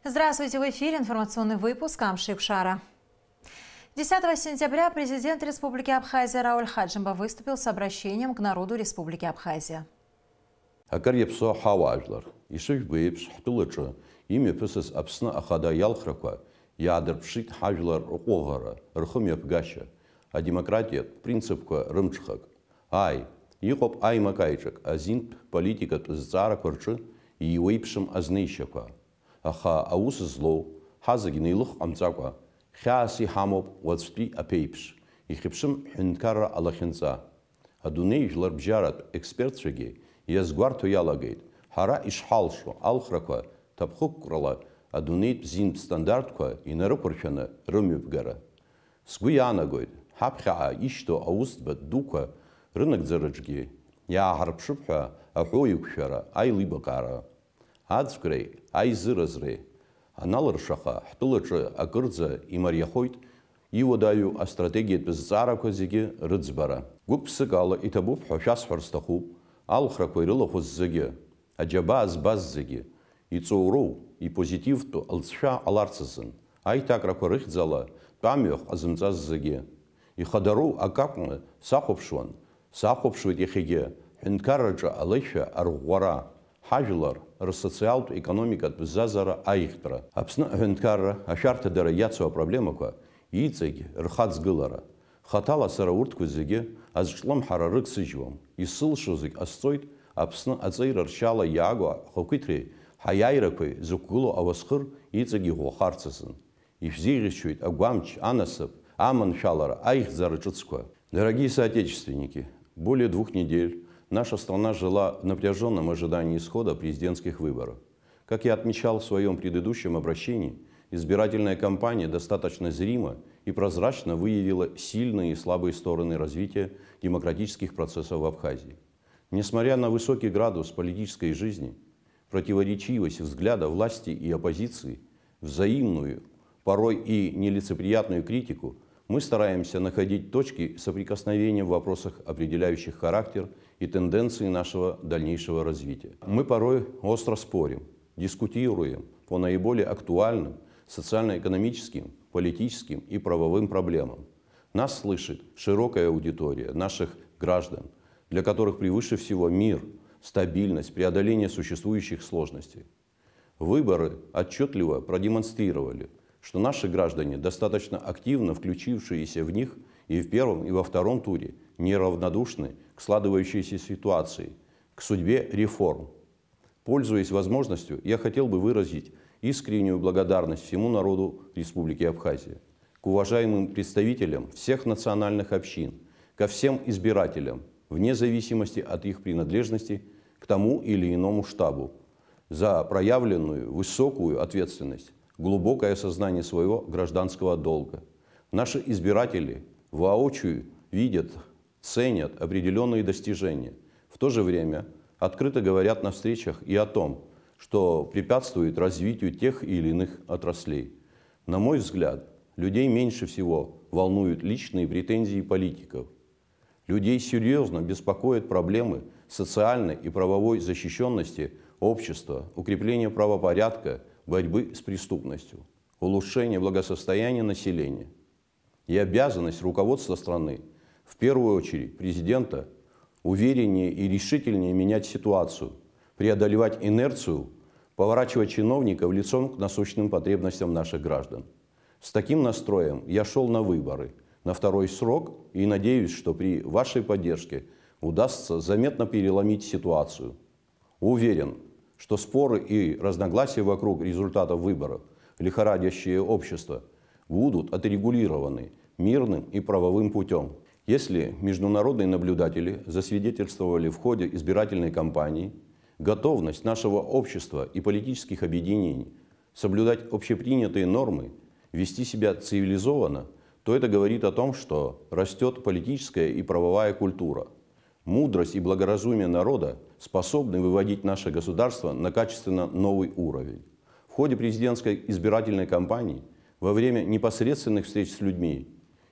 Здравствуйте, в эфире информационный выпуск Амшик Шара. 10 сентября президент Республики Абхазия Рауль Хаджимба выступил с обращением к народу Республики Абхазия. Акарьепсо хаважлар. Ишив бейпс хтулача. Имя писас абсна ахада ялхраква. Ядерпшит хажлар рухогара. Рхумьеп гаща. А демократия принципка рымчхак. Ай. Ихоп ай макайчак. Азин политика тзара корчы. И уйпшим азнейщаква. Аха аус зло. Хазагин илух амцаква. Хяси хамоп вацпи апейпш. Ихипшим хинкара алахинца. Адуней жлар бжарат эксперт шеги. Иазгәарҭо иалагеит, ҳара ишҳалшо алхрақәа ҭаԥхықәрала адунеитә зинтә стандартқәа инарықәыршәаны рымҩаԥгара. Сгәы иаанагоит, ҳаԥхьаҟа ишьҭоу аусӡбатә дуқәа рынагӡараҿгьы иааҳарԥшып ҳәа аҳәо иқәшәара, аилибакаара, аӡәкреи, аизыразреи аналыршаха ҳтәылаҿы акырӡа имариахоит иуадаҩу астратегиатә зҵаарақәа зегьы рыӡбара. Гәык-ԥсык ала иҭабуп ҳәа шәасҳәар сҭахуп. Алхрақәа ирылахәыз зегьы, аџьабаа збаз зегьы, иҵоуроу, ипозитивтәу алҵшәа ҟаларц азын, аиҭакрақәа рыхьӡала тәамҩахә ҟазымҵаз зегьы. Ихадароу акакәны сахәаԥшуеит иахьагьы, ҳәынҭқарраҿы алеишәа арӷәӷәара, ҳажәлар рсоциалтә економикатә бзазара аихтәра, Аԥсны аҳәынҭқарра ашәарҭадара иацу апроблемақәа иҵегь рхаҵгылара. Хатала сара урҭқәа зегьы азҿлымҳара рыгсыжьуам. Исылшо зегь ҟасҵоит Аԥсны аҵеира ршьала иааго ахақәиҭреи ҳаиааирақәеи зықәгылоу ауасхыр иҵегь иӷәӷәахарц азын. Ишәзеиӷьасшьоит агәамч, анасыԥ, аманшәалара, аихьӡара ҿыцқәа. Дорогие соотечественники, более 2 недель наша страна жила в напряженном ожидании исхода президентских выборов. Как я отмечал в своем предыдущем обращении, избирательная кампания достаточно зримо и прозрачно выявила сильные и слабые стороны развития демократических процессов в Абхазии. Несмотря на высокий градус политической жизни, противоречивость взгляда власти и оппозиции, взаимную, порой и нелицеприятную критику, мы стараемся находить точки соприкосновения в вопросах, определяющих характер и тенденции нашего дальнейшего развития. Мы порой остро спорим, дискутируем по наиболее актуальным социально-экономическим, политическим и правовым проблемам. Нас слышит широкая аудитория наших граждан, для которых превыше всего мир, стабильность, преодоление существующих сложностей. Выборы отчетливо продемонстрировали, что наши граждане, достаточно активно включившиеся в них и в первом, и во втором туре, неравнодушны к складывающейся ситуации, к судьбе реформ. Пользуясь возможностью, я хотел бы выразить искреннюю благодарность всему народу Республики Абхазия, к уважаемым представителям всех национальных общин, ко всем избирателям, вне зависимости от их принадлежности к тому или иному штабу, за проявленную высокую ответственность, глубокое осознание своего гражданского долга. Наши избиратели воочию видят, ценят определенные достижения. В то же время открыто говорят на встречах и о том, что препятствует развитию тех или иных отраслей. На мой взгляд, людей меньше всего волнуют личные претензии политиков. Людей серьезно беспокоят проблемы социальной и правовой защищенности общества, укрепления правопорядка, борьбы с преступностью, улучшения благосостояния населения. И обязанность руководства страны, в первую очередь президента, увереннее и решительнее менять ситуацию, преодолевать инерцию, поворачивать чиновников лицом к насущным потребностям наших граждан. С таким настроем я шел на выборы, на второй срок, и надеюсь, что при вашей поддержке удастся заметно переломить ситуацию. Уверен, что споры и разногласия вокруг результатов выборов, лихорадящее общество, будут отрегулированы мирным и правовым путем. Если международные наблюдатели засвидетельствовали в ходе избирательной кампании готовность нашего общества и политических объединений соблюдать общепринятые нормы, вести себя цивилизованно, то это говорит о том, что растет политическая и правовая культура. Мудрость и благоразумие народа способны выводить наше государство на качественно новый уровень. В ходе президентской избирательной кампании, во время непосредственных встреч с людьми,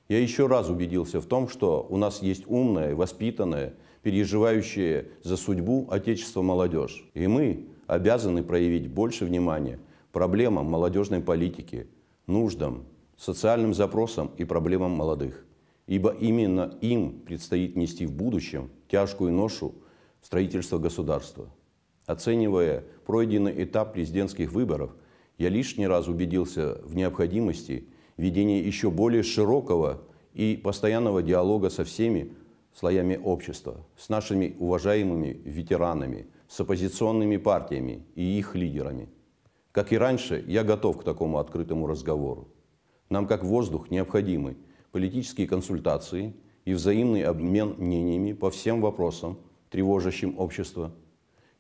я еще раз убедился в том, что у нас есть умная, воспитанная, переживающая за судьбу Отечества молодежь. И мы обязаны проявить больше внимания проблемам молодежной политики, нуждам, социальным запросам и проблемам молодых. Ибо именно им предстоит нести в будущем тяжкую ношу строительства государства. Оценивая пройденный этап президентских выборов, я лишний раз убедился в необходимости ведения еще более широкого и постоянного диалога со всеми слоями общества, с нашими уважаемыми ветеранами, с оппозиционными партиями и их лидерами. Как и раньше, я готов к такому открытому разговору. Нам, как воздух, необходимы политические консультации и взаимный обмен мнениями по всем вопросам, тревожащим общество.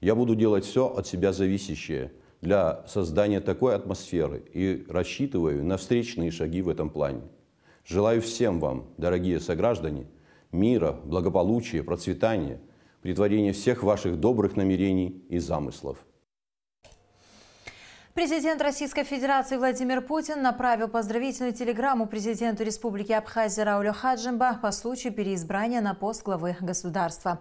Я буду делать все от себя зависящее для создания такой атмосферы и рассчитываю на встречные шаги в этом плане. Желаю всем вам, дорогие сограждане, мира, благополучия, процветания, претворения всех ваших добрых намерений и замыслов. Президент Российской Федерации Владимир Путин направил поздравительную телеграмму президенту Республики Абхазия Раулю Хаджимба по случаю переизбрания на пост главы государства.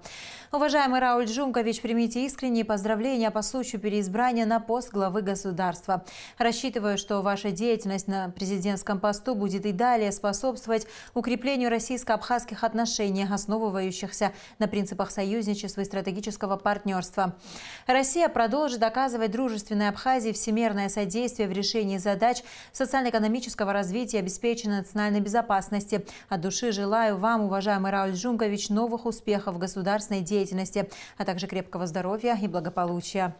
Уважаемый Рауль Джумкович, примите искренние поздравления по случаю переизбрания на пост главы государства. Рассчитываю, что ваша деятельность на президентском посту будет и далее способствовать укреплению российско-абхазских отношений, основывающихся на принципах союзничества и стратегического партнерства. Россия продолжит оказывать дружественной Абхазии всемирное содействие в решении задач социально-экономического развития и обеспечения национальной безопасности. От души желаю вам, уважаемый Рауль Джумкович, новых успехов в государственной деятельности, а также крепкого здоровья и благополучия.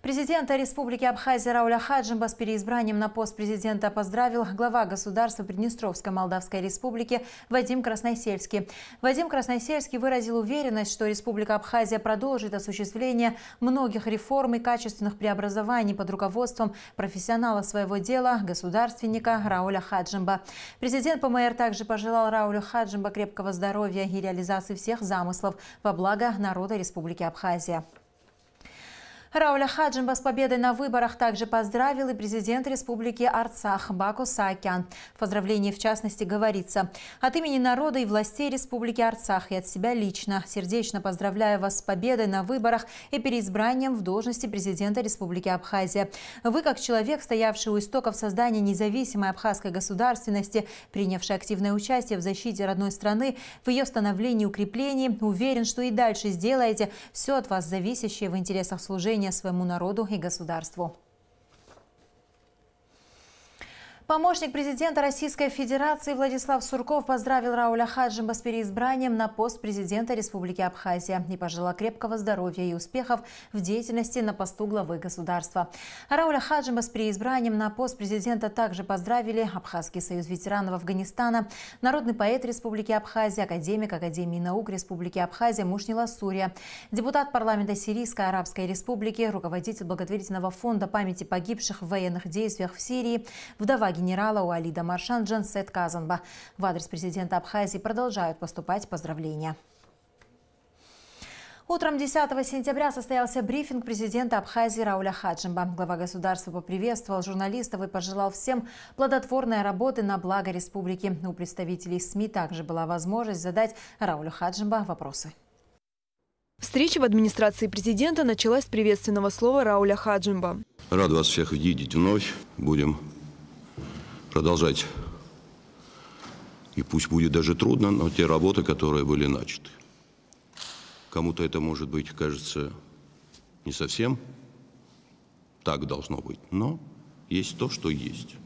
Президента Республики Абхазия Рауля Хаджимба с переизбранием на пост президента поздравил глава государства Приднестровской Молдавской Республики Вадим Красносельский. Вадим Красносельский выразил уверенность, что Республика Абхазия продолжит осуществление многих реформ и качественных преобразований под руководством профессионала своего дела, государственника Рауля Хаджимба. Президент ПМР также пожелал Раулю Хаджимба крепкого здоровья и реализации всех замыслов во благо народа Республики Абхазия. Рауля Хаджимба с победой на выборах также поздравил и президент Республики Арцах Баку Саакян. В поздравлении, в частности, говорится: от имени народа и властей Республики Арцах и от себя лично сердечно поздравляю вас с победой на выборах и переизбранием в должности президента Республики Абхазия. Вы, как человек, стоявший у истоков создания независимой абхазской государственности, принявший активное участие в защите родной страны, в ее становлении и укреплении, уверен, что и дальше сделаете все от вас зависящее в интересах служения своему народу и государству. Помощник президента Российской Федерации Владислав Сурков поздравил Рауля Хаджимба с переизбранием на пост президента Республики Абхазия и пожелал крепкого здоровья и успехов в деятельности на посту главы государства. Рауля Хаджимба с переизбранием на пост президента также поздравили Абхазский союз ветеранов Афганистана, народный поэт Республики Абхазия, академик Академии наук Республики Абхазия Мушнила Сурия, депутат парламента Сирийской Арабской Республики, руководитель благотворительного фонда памяти погибших в военных действиях в Сирии, вдова генерала Уалида Маршан Джансет Казанба. В адрес президента Абхазии продолжают поступать поздравления. Утром 10 сентября состоялся брифинг президента Абхазии Рауля Хаджимба. Глава государства поприветствовал журналистов и пожелал всем плодотворной работы на благо республики. У представителей СМИ также была возможность задать Раулю Хаджимба вопросы. Встреча в администрации президента началась с приветственного слова Рауля Хаджимба. Рад вас всех видеть вновь. Будем продолжать, и пусть будет даже трудно, но те работы, которые были начаты. Кому-то это, может быть, кажется не совсем так должно быть, но есть то, что есть,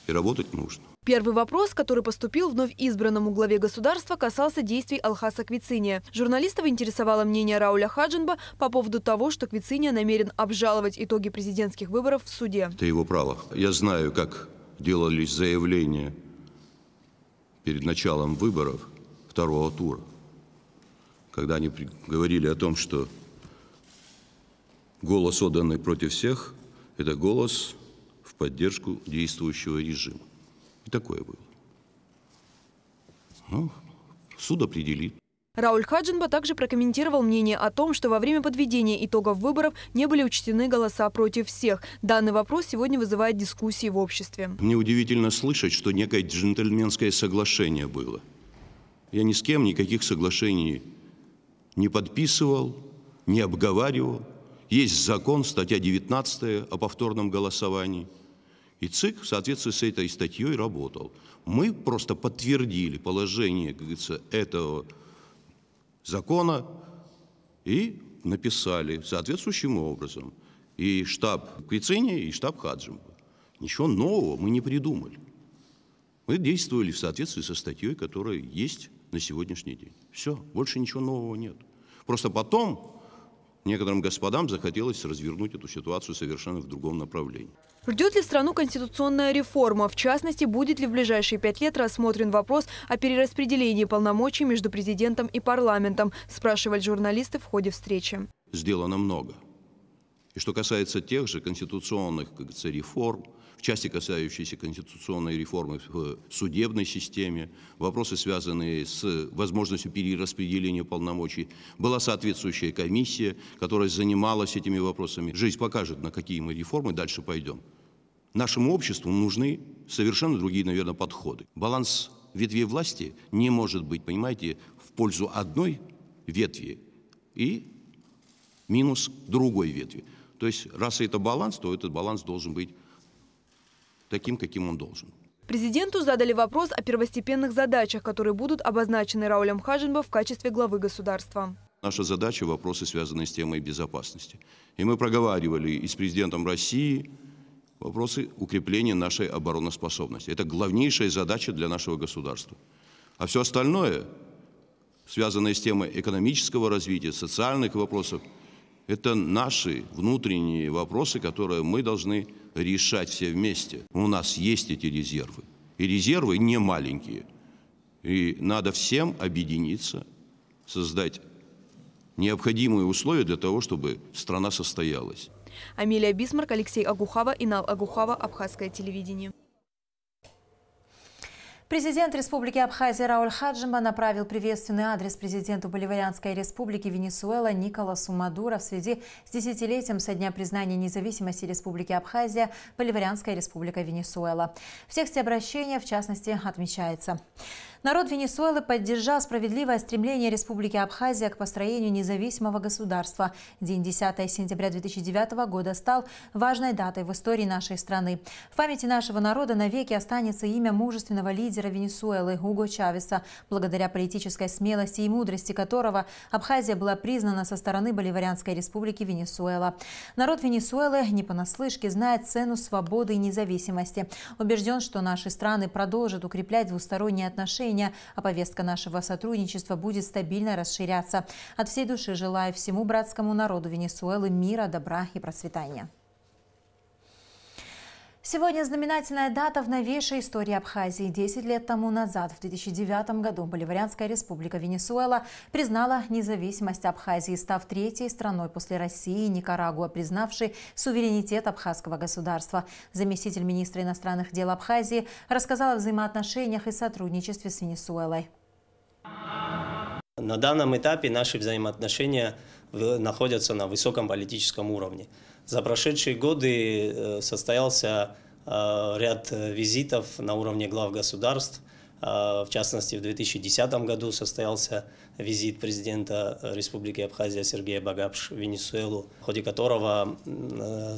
и работать нужно. Первый вопрос, который поступил вновь избранному главе государства, касался действий Алхаса Квициния. Журналистов интересовало мнение Рауля Хаджимба по поводу того, что Квициния намерен обжаловать итоги президентских выборов в суде. Это его право. Я знаю, как делались заявления перед началом выборов второго тура, когда они говорили о том, что голос, отданный против всех, это голос в поддержку действующего режима. И такое было. Ну, суд определит. Рауль Хаджимба также прокомментировал мнение о том, что во время подведения итогов выборов не были учтены голоса против всех. Данный вопрос сегодня вызывает дискуссии в обществе. Мне удивительно слышать, что некое джентльменское соглашение было. Я ни с кем никаких соглашений не подписывал, не обговаривал Есть закон, статья 19 о повторном голосовании. И ЦИК в соответствии с этой статьей работал. Мы просто подтвердили положение, как говорится, этого закона и написали соответствующим образом. И штаб Квицини, и штаб Хаджимба. Ничего нового мы не придумали. Мы действовали в соответствии со статьей, которая есть на сегодняшний день. Все, больше ничего нового нет. Просто потом некоторым господам захотелось развернуть эту ситуацию совершенно в другом направлении. Ждет ли страну конституционная реформа? В частности, будет ли в ближайшие 5 лет рассмотрен вопрос о перераспределении полномочий между президентом и парламентом, спрашивали журналисты в ходе встречи. Сделано много. И что касается тех же конституционных, как говорится, реформ, в части, касающейся конституционной реформы в судебной системе, вопросы, связанные с возможностью перераспределения полномочий, была соответствующая комиссия, которая занималась этими вопросами. Жизнь покажет, на какие мы реформы дальше пойдем. Нашему обществу нужны совершенно другие, наверное, подходы. Баланс ветвей власти не может быть, понимаете, в пользу одной ветви и минус другой ветви. То есть, раз это баланс, то этот баланс должен быть таким, каким он должен. Президенту задали вопрос о первостепенных задачах, которые будут обозначены Раулем Хаджимба в качестве главы государства. Наша задача – вопросы, связанные с темой безопасности. И мы проговаривали и с президентом России вопросы укрепления нашей обороноспособности. Это главнейшая задача для нашего государства. А все остальное, связанное с темой экономического развития, социальных вопросов, это наши внутренние вопросы, которые мы должны решать все вместе. У нас есть эти резервы. И резервы не маленькие. И надо всем объединиться, создать необходимые условия для того, чтобы страна состоялась. Амелия Бисмарк, Алексей Агухава, Инал Агухава, Абхазское телевидение. Президент Республики Абхазия Рауль Хаджимба направил приветственный адрес президенту Боливарианской республики Венесуэла Николасу Мадуро в связи с десятилетием со дня признания независимости Республики Абхазия Боливарианская республика Венесуэла. В тексте обращения, в частности, отмечается: народ Венесуэлы поддержал справедливое стремление Республики Абхазия к построению независимого государства. День 10 сентября 2009 года стал важной датой в истории нашей страны. В памяти нашего народа навеки останется имя мужественного лидера Венесуэлы Уго Чавеса, благодаря политической смелости и мудрости которого Абхазия была признана со стороны Боливарианской республики Венесуэла. Народ Венесуэлы не понаслышке знает цену свободы и независимости. Убежден, что наши страны продолжат укреплять двусторонние отношения, а повестка нашего сотрудничества будет стабильно расширяться. От всей души желаю всему братскому народу Венесуэлы мира, добра и процветания. Сегодня знаменательная дата в новейшей истории Абхазии. 10 лет тому назад, в 2009 году, Боливарианская республика Венесуэла признала независимость Абхазии, став третьей страной после России и Никарагуа, признавшей суверенитет абхазского государства. Заместитель министра иностранных дел Абхазии рассказал о взаимоотношениях и сотрудничестве с Венесуэлой. На данном этапе наши взаимоотношения находятся на высоком политическом уровне. За прошедшие годы состоялся ряд визитов на уровне глав государств. В частности, в 2010 году состоялся визит президента Республики Абхазия Сергея Багапш в Венесуэлу, в ходе которого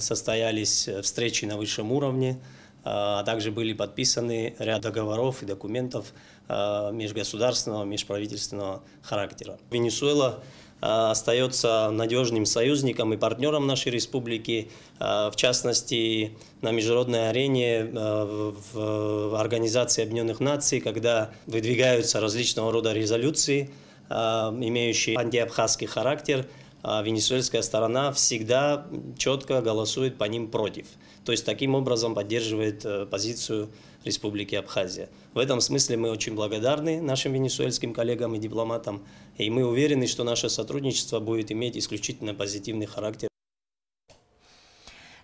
состоялись встречи на высшем уровне, а также были подписаны ряд договоров и документов межгосударственного, межправительственного характера. Венесуэла остается надежным союзником и партнером нашей республики, в частности, на международной арене, в Организации Объединенных Наций, когда выдвигаются различного рода резолюции, имеющие антиабхазский характер, венесуэльская сторона всегда четко голосует по ним против. То есть таким образом поддерживает позицию Республики Абхазия. В этом смысле мы очень благодарны нашим венесуэльским коллегам и дипломатам, и мы уверены, что наше сотрудничество будет иметь исключительно позитивный характер.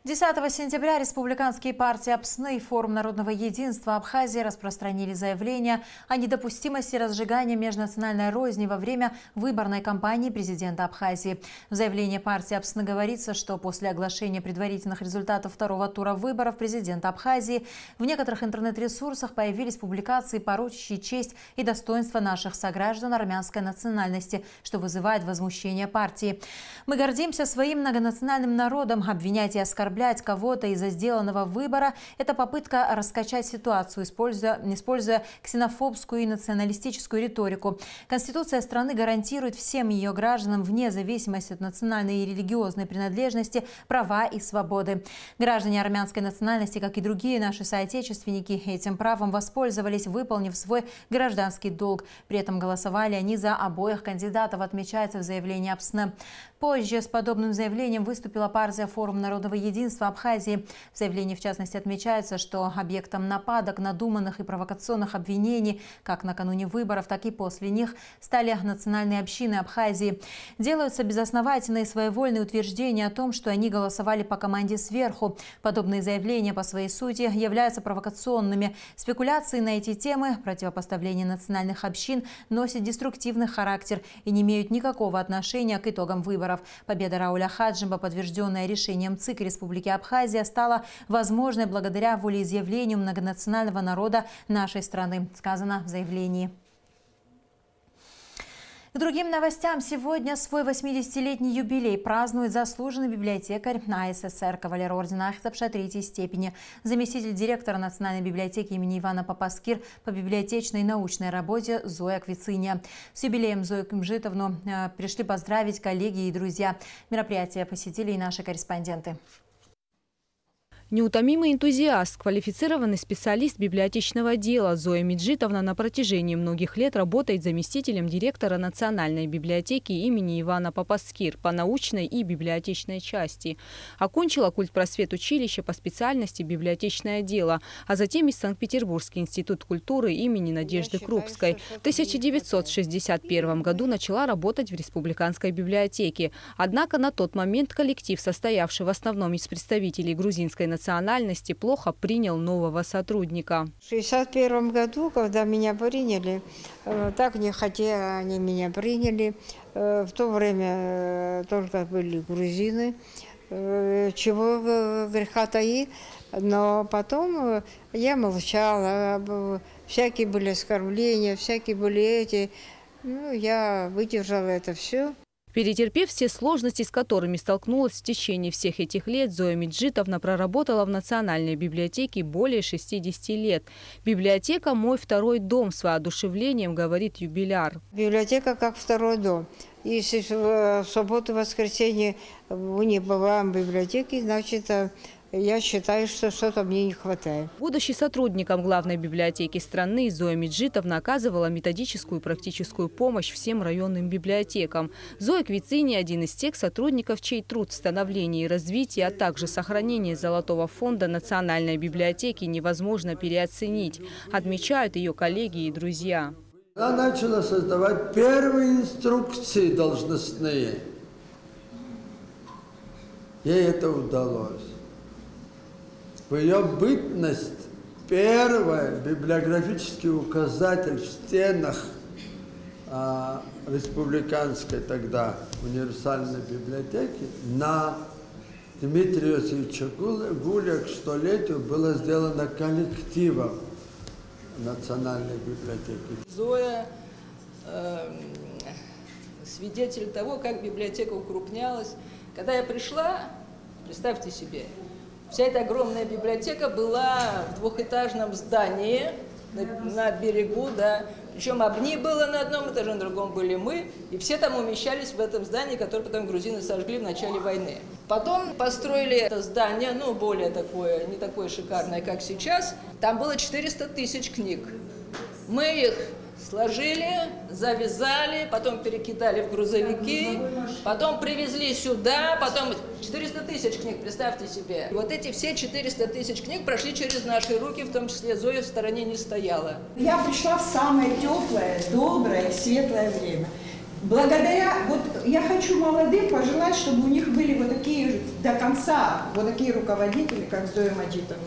10 сентября республиканские партии АПСНы и Форум народного единства Абхазии распространили заявление о недопустимости разжигания межнациональной розни во время выборной кампании президента Абхазии. В заявлении партии АПСНы говорится, что после оглашения предварительных результатов второго тура выборов президента Абхазии в некоторых интернет-ресурсах появились публикации, порочащие честь и достоинство наших сограждан армянской национальности, что вызывает возмущение партии. Мы гордимся своим многонациональным народом. Обвинять и оскорблять кого-то из-за сделанного выбора – это попытка раскачать ситуацию, используя ксенофобскую и националистическую риторику. Конституция страны гарантирует всем ее гражданам, вне зависимости от национальной и религиозной принадлежности, права и свободы. Граждане армянской национальности, как и другие наши соотечественники, этим правом воспользовались, выполнив свой гражданский долг. При этом голосовали они за обоих кандидатов, отмечается в заявлении АПСНы. Позже с подобным заявлением выступила партия «Форум народного единства Абхазии». В заявлении, в частности, отмечается, что объектом нападок, надуманных и провокационных обвинений как накануне выборов, так и после них стали национальные общины Абхазии. Делаются безосновательные и своевольные утверждения о том, что они голосовали по команде сверху. Подобные заявления по своей сути являются провокационными. Спекуляции на эти темы, противопоставление национальных общин носят деструктивный характер и не имеют никакого отношения к итогам выборов. Победа Рауля Хаджимба, подтвержденная решением ЦИК Республики Абхазия, стала возможной благодаря волеизъявлению многонационального народа нашей страны, сказано в заявлении. К другим новостям. Сегодня свой 80-летний юбилей празднует заслуженный библиотекарь АССР, кавалер ордена Ахтапша III степени, заместитель директора Национальной библиотеки имени Ивана Попаскир по библиотечной и научной работе Зоя Квициния. С юбилеем Зою Кимжитовну пришли поздравить коллеги и друзья. Мероприятие посетили и наши корреспонденты. Неутомимый энтузиаст, квалифицированный специалист библиотечного дела Зоя Меджитовна на протяжении многих лет работает заместителем директора Национальной библиотеки имени Ивана Попаскир по научной и библиотечной части. Окончила культпросветучилище по специальности библиотечное дело, а затем и Санкт-Петербургский институт культуры имени Надежды Крупской. В 1961 году начала работать в республиканской библиотеке. Однако на тот момент коллектив, состоявший в основном из представителей грузинской национальности, плохо принял нового сотрудника. В 1961 году, когда меня приняли, так не хотя они меня приняли. В то время только были грузины, чего греха таить. Но потом я молчала, всякие были оскорбления, всякие были эти. Ну, я выдержала это все. Перетерпев все сложности, с которыми столкнулась в течение всех этих лет, Зоя Меджитовна проработала в Национальной библиотеке более 60 лет. «Библиотека – мой второй дом», с воодушевлением говорит юбиляр. Библиотека как второй дом. Если в субботу, воскресенье мы не бываем в библиотеке, значит, я считаю, что что-то мне не хватает. Будучи сотрудником главной библиотеки страны, Зоя Меджитовна оказывала методическую и практическую помощь всем районным библиотекам. Зоя Квициния – один из тех сотрудников, чей труд в становлении и развитии, а также сохранении золотого фонда Национальной библиотеки невозможно переоценить, отмечают ее коллеги и друзья. Она начала создавать первые инструкции должностные. Ей это удалось. В ее бытность первый библиографический указатель в стенах республиканской тогда универсальной библиотеки на Дмитрия Иосифовича Гуля к столетию было сделано коллективом Национальной библиотеки. Зоя свидетель того, как библиотека укрупнялась. Когда я пришла, представьте себе, вся эта огромная библиотека была в двухэтажном здании на берегу, да. Причем обни было на одном этаже, на другом были мы. И все там умещались в этом здании, которое потом грузины сожгли в начале войны. Потом построили это здание, ну, более такое, не такое шикарное, как сейчас. Там было 400 тысяч книг. Мы их сложили, завязали, потом перекидали в грузовики, потом привезли сюда, потом 400 тысяч книг, представьте себе. И вот эти все 400 тысяч книг прошли через наши руки, в том числе Зоя в стороне не стояла. Я пришла в самое теплое, доброе, светлое время. благодаря, вот я хочу молодым пожелать, чтобы у них были вот такие до конца, вот такие руководители, как Зоя Маджитовна.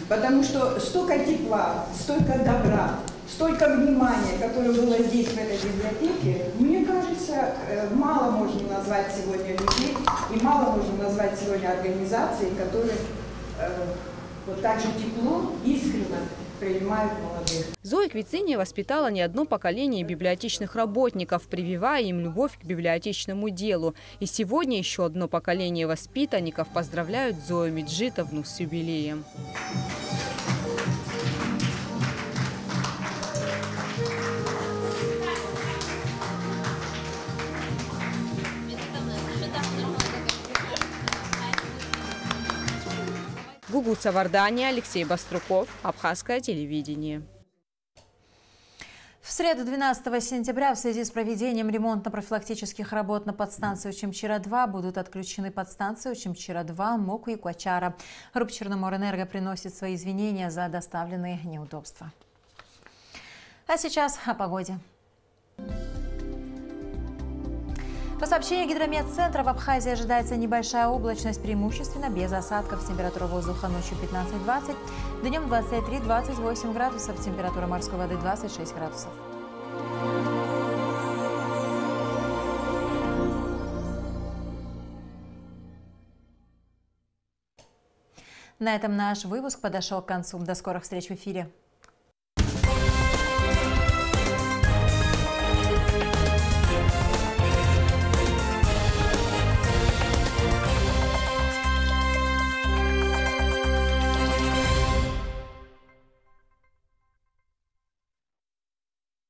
Потому что столько тепла, столько добра, столько внимания, которое было здесь, в этой библиотеке, мне кажется, мало можно назвать сегодня людей и мало можно назвать сегодня организаций, которые вот так же тепло, искренне принимают молодых. Зоя Квициния воспитала не одно поколение библиотечных работников, прививая им любовь к библиотечному делу. И сегодня еще одно поколение воспитанников поздравляют Зою Меджитовну с юбилеем. Гугу Савардания, Алексей Баструков, Абхазское телевидение. В среду 12 сентября в связи с проведением ремонтно-профилактических работ на подстанцию Чимчира-2 будут отключены подстанции Чимчира-2, Моку и Куачара. Группа Черноморэнерго приносит свои извинения за доставленные неудобства. А сейчас о погоде. По сообщению Гидрометцентра, в Абхазии ожидается небольшая облачность, преимущественно без осадков. Температура воздуха ночью 15-20, днем 23-28 градусов, температура морской воды 26 градусов. На этом наш выпуск подошел к концу. До скорых встреч в эфире.